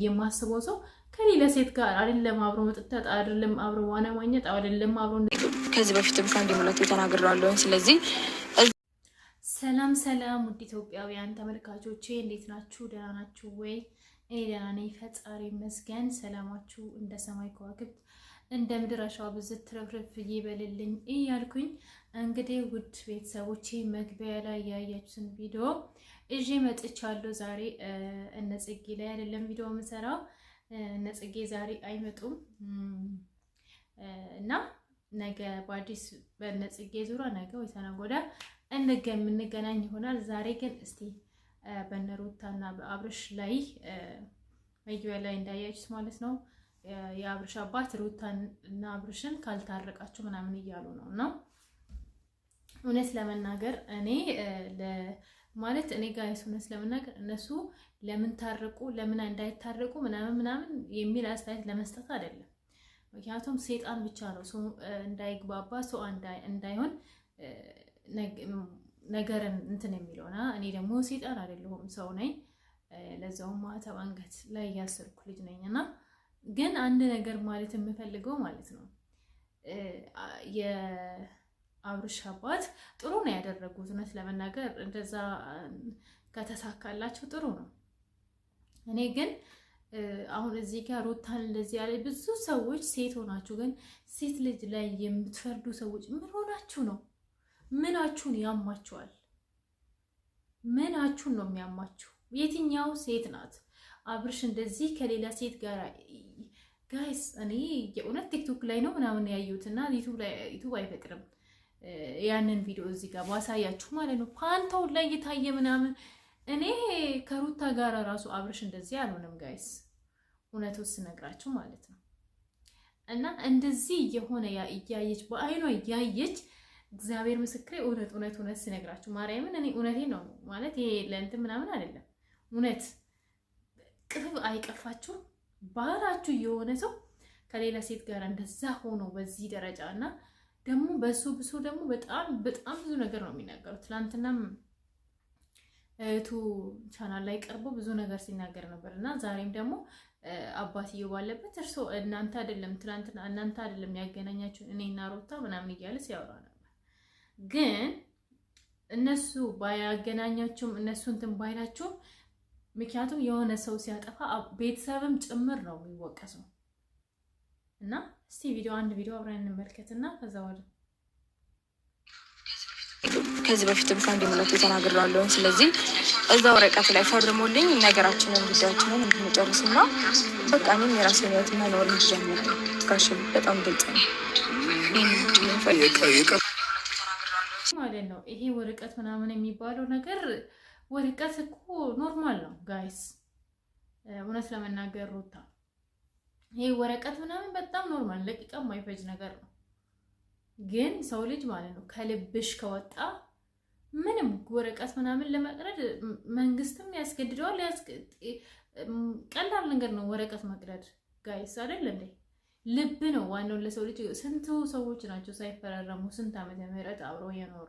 የማስበው ሰው ከሌላ ሴት ጋር አይደለም አብሮ መጥታት አይደለም አብሮ ዋና ማግኘት አይደለም አብሮ ከዚህ በፊትም ከአንድ ሙላት ተናግሬያለሁ። ስለዚህ ሰላም ሰላም ውድ ኢትዮጵያውያን ተመልካቾቼ እንዴት ናችሁ? ደህና ናችሁ ወይ? እኔ ደህና ነኝ፣ ፈጣሪ ይመስገን። ሰላማችሁ እንደ ሰማይ ከዋክብት እንደ ምድር አሸዋ ብዝት ትረፍረፍ ይበልልኝ እያልኩኝ እንግዲህ ውድ ቤተሰቦቼ መግቢያ ላይ ያያችሁትን ቪዲዮ እጄ መጥቻለሁ። ዛሬ እነ ጽጌ ላይ አይደለም ቪዲዮ የምሰራው፣ እነ ጽጌ ዛሬ አይመጡም እና ነገ በአዲስ በእነ ጽጌ ዙሪያ ነገ ወይ ተነገ ወዲያ እንገናኝ ይሆናል። ዛሬ ግን እስቲ በእነ ሩታና በአብርሽ ላይ መግቢያ ላይ እንዳያችሁት ማለት ነው የአብርሽ አባት ሩታን እና አብርሽን ካልታረቃችሁ ምናምን እያሉ ነው እና እውነት ለመናገር እኔ ማለት እኔ ጋይስ እውነት ለመናገር እነሱ ለምን ታረቁ ለምን እንዳይታረቁ ምናምን የሚል አስተያየት ለመስጠት አይደለም። ምክንያቱም ሰይጣን ብቻ ነው ሰው እንዳይግባባ ሰው እንዳይሆን ነገርን እንትን የሚለውና እኔ ደግሞ ሰይጣን አይደለሁም ሰው ነኝ። ለዛው ማተብ አንገት ላይ ያሰርኩ ልጅ ነኝና ግን አንድ ነገር ማለት የምፈልገው ማለት ነው የአብርሽ አባት ጥሩ ነው ያደረጉት። እውነት ለመናገር እንደዛ ከተሳካላቸው ጥሩ ነው። እኔ ግን አሁን እዚህ ጋር ሩታን እንደዚህ ያለ ብዙ ሰዎች ሴት ሆናችሁ ግን ሴት ልጅ ላይ የምትፈርዱ ሰዎች ምን ሆናችሁ ነው? ምናችሁን ያማችኋል? ምናችሁን ነው የሚያማችሁ? የትኛው ሴት ናት አብርሽ እንደዚህ ከሌላ ሴት ጋር? ጋይስ እኔ የእውነት ቲክቶክ ላይ ነው ምናምን ያዩትና ዩቲዩብ አይፈቅድም ያንን ቪዲዮ እዚህ ጋር ባሳያችሁ ማለት ነው። ፓንታው ላይ እየታየ ምናምን እኔ ከሩታ ጋር ራሱ አብርሽ እንደዚህ አልሆነም ጋይስ፣ እውነቱን ስነግራችሁ ማለት ነው። እና እንደዚህ የሆነ እያየች በአይኗ እያየች እግዚአብሔር ምስክሬ እውነት ስነግራችሁ ማርያምን እኔ እውነቴ ነው ማለት ይሄ ለእንትን ምናምን አይደለም። እውነት ቅርብ አይቀፋችሁ ባላችሁ የሆነ ሰው ከሌላ ሴት ጋር እንደዛ ሆኖ በዚህ ደረጃ እና ደግሞ በሱ ብሶ ደግሞ በጣም ብዙ ነገር ነው የሚናገሩት። ትናንትናም እህቱ ቻናል ላይ ቀርቦ ብዙ ነገር ሲናገር ነበር እና ዛሬም ደግሞ አባትየው ባለበት እርሶ እናንተ አይደለም ያገናኛችሁ እኔና ሩታ ምናምን እያለ ሲያወራ ነበር። ግን እነሱ ባያገናኛችሁም እነሱ እንትን ባይላችሁም ምክንያቱም የሆነ ሰው ሲያጠፋ ቤተሰብም ጭምር ነው የሚወቀሰው። እና እስቲ አንድ ቪዲዮ አብረን እንመልከትና ከዛ ወደ ከዚህ በፊትም ከአንድ ሙላት ተናግሬያለሁ። ስለዚህ እዛ ወረቀት ላይ ፈርሞልኝ ነገራችንን ጉዳያችንን እንድንጨርስና በቃ እኔም የራሴን ህይወት መኖር እንጀምር ጋሽ በጣም ግልጽ ነው ማለት ነው። ይሄ ወረቀት ምናምን የሚባለው ነገር ወረቀት እኮ ኖርማል ነው ጋይስ። እውነት ለመናገር ሩታ ይሄ ወረቀት ምናምን በጣም ኖርማል ደቂቃ የማይፈጅ ነገር ነው። ግን ሰው ልጅ ማለት ነው ከልብሽ ከወጣ ምንም ወረቀት ምናምን ለመቅረድ መንግስትም ያስገድደዋል። ቀላል ነገር ነው ወረቀት መቅረድ ጋይስ አይደል እንዴ? ልብ ነው ዋናው ለሰው ልጅ። ስንት ሰዎች ናቸው ሳይፈራረሙ ስንት ዓመት ምህረት አብረው የኖሩ?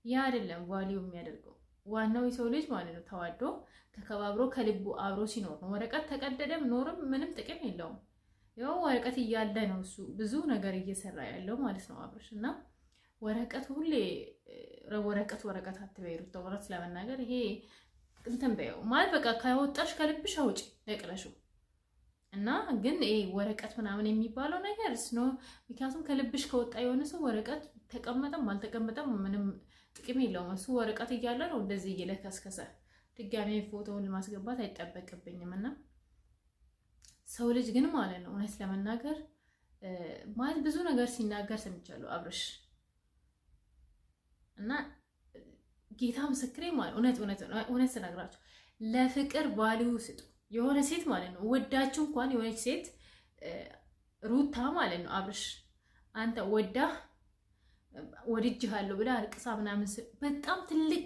ያ አይደለም ቫልዩ የሚያደርገው። ዋናው የሰው ልጅ ማለት ነው ተዋዶ ተከባብሮ ከልቡ አብሮ ሲኖር ነው። ወረቀት ተቀደደም ኖርም ምንም ጥቅም የለውም። ያው ወረቀት እያለ ነው እሱ ብዙ ነገር እየሰራ ያለው ማለት ነው አብርሽ። እና ወረቀት ሁሌ ወረቀት አትበይሩ። ተወራት ለመናገር ይሄ እንትን በይው ማለት በቃ ካወጣሽ ከልብሽ አውጪ ነቅለሹ። እና ግን ይሄ ወረቀት ምናምን የሚባለው ነገር ነው ምክንያቱም ከልብሽ ከወጣ የሆነ ሰው ወረቀት ተቀመጠም አልተቀመጠም ምንም ጥቅም የለውም። እሱ ወረቀት እያለ ነው እንደዚህ እየለከስከሰ ድጋሜ ፎቶውን ለማስገባት አይጠበቅብኝም። እና ሰው ልጅ ግን ማለት ነው እውነት ለመናገር ማለት ብዙ ነገር ሲናገር ሰምቻለሁ አብርሽ እና ጌታ ምስክሬ ማለት እውነት ስነግራችሁ ለፍቅር ቫልዩ ስጡ። የሆነ ሴት ማለት ነው ወዳችሁ እንኳን የሆነች ሴት ሩታ ማለት ነው አብርሽ አንተ ወድጅሃለሁ ብላ አልቅሳ ምናምን በጣም ትልቅ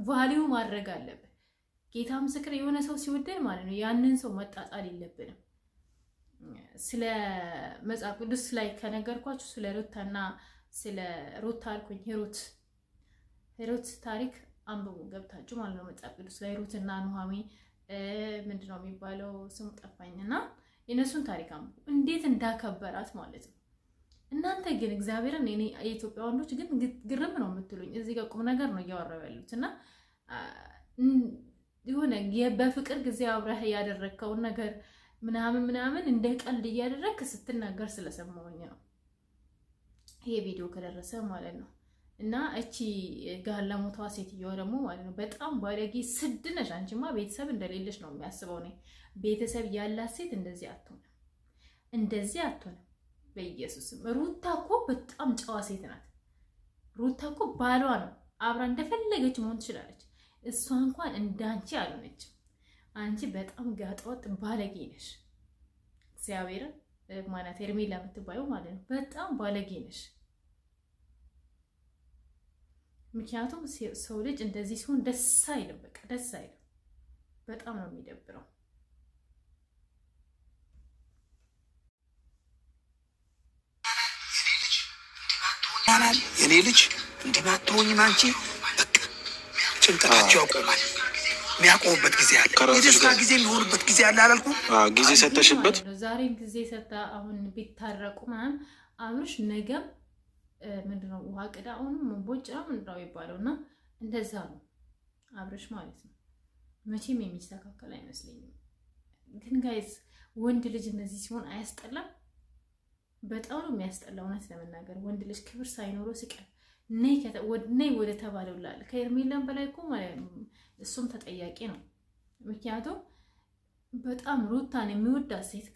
ቫልዩ ማድረግ አለብን። ጌታ ምስክር የሆነ ሰው ሲወደድ ማለት ነው ያንን ሰው መጣጣል የለብንም። ስለ መጽሐፍ ቅዱስ ላይ ከነገርኳችሁ ስለ ሩታና ስለ ሩታ አልኩኝ ሄሮት ታሪክ አንብቡ ገብታችሁ ማለት ነው። መጽሐፍ ቅዱስ ላይ ሩትና ኑሃሚ ምንድነው የሚባለው ስሙ ጠፋኝና የነሱን ታሪክ አንብቡ እንዴት እንዳከበራት ማለት ነው። እናንተ ግን እግዚአብሔርን እኔ የኢትዮጵያ ወንዶች ግን ግርም ነው የምትሉኝ። እዚህ ጋር ቁም ነገር ነው እያወራው ያሉት እና የሆነ በፍቅር ጊዜ አብረህ ያደረግከውን ነገር ምናምን እንደ ቀልድ እያደረግክ ስትናገር ስለሰማሁኝ ነው ይሄ ቪዲዮ ከደረሰ ማለት ነው። እና እቺ ጋለሞቷ ሴትዮዋ ደግሞ ማለት ነው በጣም ባለጌ ስድ ነሽ። አንቺማ ቤተሰብ እንደሌለሽ ነው የሚያስበው ነው። ቤተሰብ ያላት ሴት እንደዚህ አትሆንም፣ በኢየሱስም። ሩታ እኮ በጣም ጨዋ ሴት ናት። ሩታ እኮ ባሏ ነው፣ አብራ እንደፈለገች መሆን ትችላለች። እሷ እንኳን እንዳንቺ አልሆነችም። አንቺ በጣም ጋጠወጥ ባለጌ ነሽ። እግዚአብሔርን ማለት ሄርሜላ የምትባየው ማለት ነው በጣም ባለጌ ነሽ። ምክንያቱም ሰው ልጅ እንደዚህ ሲሆን ደስ አይልም፣ በቃ ደስ አይልም። በጣም ነው የሚደብረው። የኔ ልጅ እንዲማትሆኝም አንቺ በቃ ጭንቀታቸው ያቆማል። የሚያቆሙበት ጊዜ አለ፣ የደስታ ጊዜ የሚሆኑበት ጊዜ አለ። አላልኩም? ጊዜ ሰተሽበት ዛሬም ጊዜ ሰታ አሁን ቢታረቁ ምናምን አብርሽ ነገም ምንድነው ውሃ ቅዳ አሁንም ቦጭ ነው ምንድነው የሚባለው እና እንደዛ ነው አብርሽ ማለት ነው። መቼም የሚስተካከል አይመስለኝም። ግን ጋይስ ወንድ ልጅ እንደዚህ ሲሆን አያስጠላም? በጣም ነው የሚያስጠላው። እውነት ለመናገር ወንድ ልጅ ክብር ሳይኖረው ሲቀር ነይ ወደ ተባለው ላለ ከሄርሜላም በላይ እኮ እሱም ተጠያቂ ነው። ምክንያቱም በጣም ሩታን የሚወዳት ሴት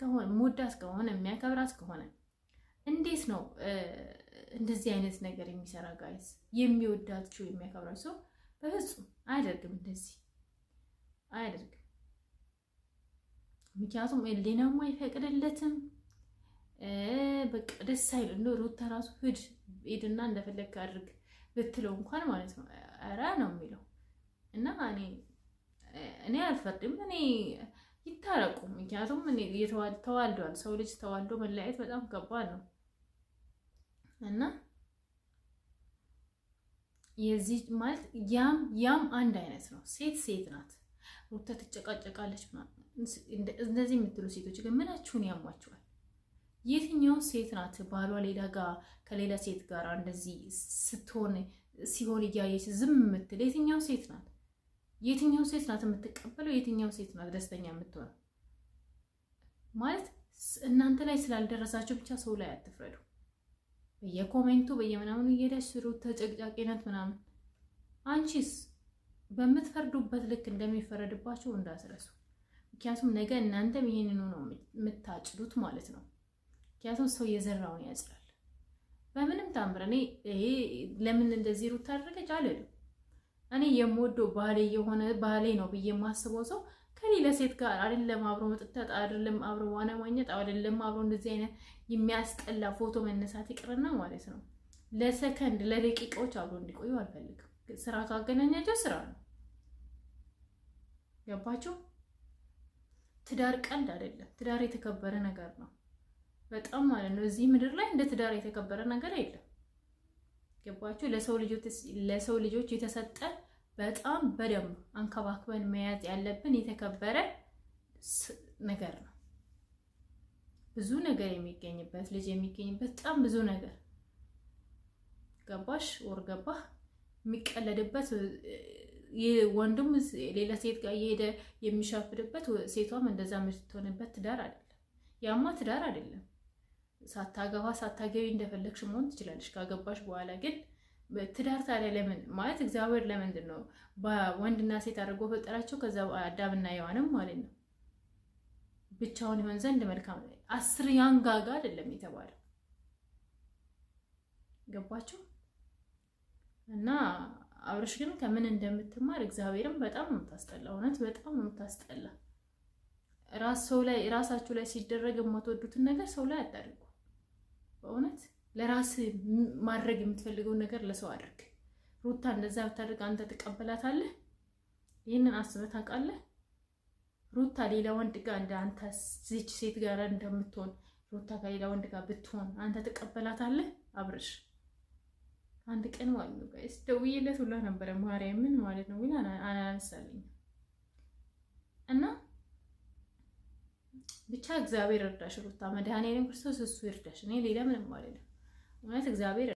ከሆነ የሚያከብራት ከሆነ እንዴት ነው እንደዚህ አይነት ነገር የሚሰራ? ጋይስ የሚወዳችሁ የሚያከብራችሁ ሰው በፍጹም አያደርግም፣ እንደዚህ አያደርግም። ምክንያቱም ኤሌናማ አይፈቅድለትም። በቃ ደስ አይል እንደ ሩታ ራሱ ሂድና እንደፈለግህ አድርግ ብትለው እንኳን ማለት ነው ኧረ ነው የሚለው። እና እኔ አልፈርድም። እኔ ይታረቁ። ምክንያቱም ተዋልደዋል። ሰው ልጅ ተዋልዶ መለያየት በጣም ከባድ ነው። እና የዚህ ማለት ያም አንድ አይነት ነው። ሴት ናት። ሩታ ትጨቃጨቃለች እንደዚህ የምትሉ ሴቶች ግን ምናችሁን ያሟቸዋል? የትኛው ሴት ናት ባሏ ከሌላ ሴት ጋር እንደዚህ ሲሆን እያየች ዝም የምትል? የትኛው ሴት ናት? የትኛው ሴት ናት የምትቀበለው? የትኛው ሴት ናት ደስተኛ የምትሆነው? ማለት እናንተ ላይ ስላልደረሳችሁ ብቻ ሰው ላይ አትፍረዱ። በየኮሜንቱ በየምናምኑ እየሄዳች ሩታ ተጨቅጫቂነት ምናምን። አንቺስ በምትፈርዱበት ልክ እንደሚፈረድባቸው እንዳትረሱ። ምክንያቱም ነገ እናንተም ይሄንኑ ነው የምታጭዱት ማለት ነው። ምክንያቱም ሰው የዘራውን ያጭዳል። በምንም ታምር እኔ ይሄ ለምን እንደዚህ ሩታ አደረገች አልልም። እኔ የምወደው ባሌ ነው ብዬ የማስበው ሰው ከሌላ ሴት ጋር አይደለም አብሮ መጠጣት፣ አይደለም አብሮ ዋና ማግኘት፣ አይደለም አብሮ እንደዚህ አይነት የሚያስጠላ ፎቶ መነሳት ይቅርና ማለት ነው ለሰከንድ ለደቂቃዎች አብሮ እንዲቆዩ አልፈልግም። ስራ ካገናኛቸው ስራ ነው። ገባችሁ? ትዳር ቀልድ አይደለም። ትዳር የተከበረ ነገር ነው በጣም ማለት ነው። እዚህ ምድር ላይ እንደ ትዳር የተከበረ ነገር የለም። ገባችሁ? ለሰው ልጆች የተሰጠ በጣም በደንብ አንከባክበን መያዝ ያለብን የተከበረ ነገር ነው። ብዙ ነገር የሚገኝበት ልጅ የሚገኝበት በጣም ብዙ ነገር ገባሽ ወር ገባህ የሚቀለድበት ወንድም ሌላ ሴት ጋር እየሄደ የሚሻፍድበት ሴቷም እንደዛ የምትሆንበት ትዳር አይደለም። ያማ ትዳር አይደለም። ሳታገቢ እንደፈለግሽ መሆን ትችላለሽ። ካገባሽ በኋላ ግን ትዳር ታዲያ ለምን ማለት እግዚአብሔር ለምንድን ነው በወንድና ሴት አድርጎ ፈጠራቸው? ከዛ አዳምና ሔዋንም ማለት ነው ብቻውን ይሆን ዘንድ መልካም 10 ያንጋጋ አይደለም የተባለው። ገባችሁ? እና አብርሽ ግን ከምን እንደምትማር እግዚአብሔርም በጣም ነው የምታስጠላ። እውነት በጣም ነው የምታስጠላ። ራሳችሁ ላይ ሲደረግ የማትወዱትን ነገር ሰው ላይ አታድርጉ። በእውነት ለራስ ማድረግ የምትፈልገውን ነገር ለሰው አድርግ። ሩታ እንደዛ ብታደርግ አንተ ትቀበላታለህ? ይህንን አስበህ ታውቃለህ? ሩታ ሌላ ወንድ ጋር እንደ አንተ እዚች ሴት ጋር እንደምትሆን ሩታ ከሌላ ወንድ ጋር ብትሆን አንተ ትቀበላታለህ? አብርሽ አንድ ቀን ማለት ነው ጋይስ ደውዬለት ሁላ ነበረ ማርያምን ማለት ነው ግን አላነሳልኝም። እና ብቻ እግዚአብሔር እርዳሽ ሩታ፣ መድኃኔዓለም ክርስቶስ እሱ ይርዳሽ። እኔ ሌላ ምንም አይደለም። እውነት እግዚአብሔር